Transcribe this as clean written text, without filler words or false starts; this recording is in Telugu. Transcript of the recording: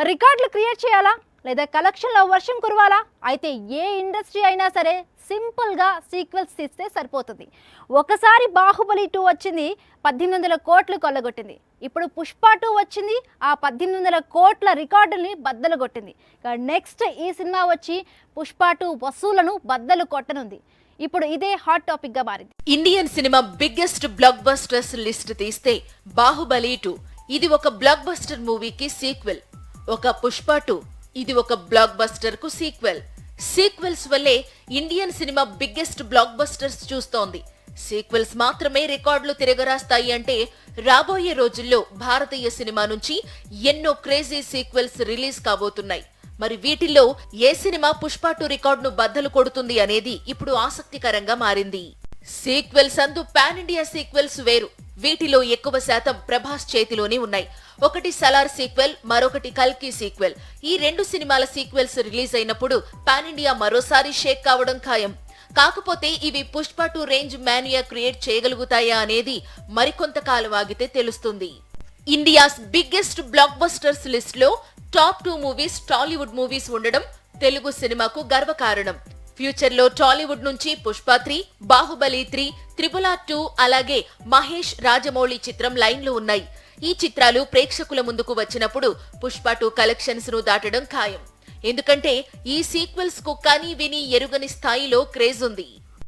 రికార్డులు క్రియేట్ చేయాలా లేదా కలెక్షన్లో వర్షం కురవాలా? అయితే ఏ ఇండస్ట్రీ అయినా సరే సింపుల్గా సీక్వెల్స్ తీస్తే సరిపోతుంది. ఒకసారి బాహుబలి 2 వచ్చింది, 1800 కోట్లు కొల్లగొట్టింది. ఇప్పుడు పుష్ప 2 వచ్చింది, ఆ 1800 కోట్ల రికార్డుల్ని బద్దలు కొట్టింది. నెక్స్ట్ ఈ సినిమా వచ్చి పుష్ప 2 వసూలను బద్దలు కొట్టనుంది. ఇప్పుడు ఇదే హాట్ టాపిక్ గా మారింది. Indian cinema biggest black busters list తీస్తే బాహుబలి 2 ఇది ఒక బ్లాక్ బస్టర్ మూవీకి సీక్వెల్. ఒక పుష్ప 2 ఇది ఒక బ్లాక్ బస్టర్ కు సీక్వెల్. సీక్వెల్స్ వల్లే Indian cinema biggest black busters చూస్తోంది. సీక్వెల్స్ మాత్రమే రికార్డులు తిరగరాస్తాయి అంటే రాబోయే రోజుల్లో భారతీయ సినిమా నుంచి ఎన్నో క్రేజీ సీక్వెల్స్ రిలీజ్ కాబోతున్నాయి. మరి వీటిల్లో ఏ సినిమా పుష్ప 2 రికార్డును బద్దలు కొడుతుంది అనేది ఇప్పుడు ఆసక్తికరంగా మారింది. సీక్వెల్స్ అందు పాన్ ఇండియా సీక్వెల్స్ వేరు. వీటిలో ఎక్కువ శాతం ప్రభాస్ చేతిలోనే ఉన్నాయి. ఒకటి సలార్ సీక్వెల్, మరొకటి కల్కి సీక్వెల్. ఈ రెండు సినిమాల సీక్వెల్స్ రిలీజ్ అయినప్పుడు పాన్ ఇండియా మరోసారి షేక్ కావడం ఖాయం. కాకపోతే ఇవి పుష్ప 2 రేంజ్ మానియా క్రియేట్ చేయగలుగుతాయా అనేది మరికొంతకాలం ఆగితే తెలుస్తుంది. India's biggest black busters list లో టాప్ 2 మూవీస్ టాలీవుడ్ మూవీస్ ఉండడం తెలుగు సినిమాకు గర్వకారణం. ఫ్యూచర్ లో టాలీవుడ్ నుంచి పుష్ప 3, బాహుబలి 3, RRR 2 అలాగే మహేష్ రాజమౌళి చిత్రం లైన్ లో ఉన్నాయి. ఈ చిత్రాలు ప్రేక్షకుల ముందుకు వచ్చినప్పుడు పుష్ప 2 కలెక్షన్స్ ను దాటడం ఖాయం. ఎందుకంటే ఈ సీక్వెల్స్ కు కని విని ఎరుగని స్థాయిలో క్రేజ్ ఉంది.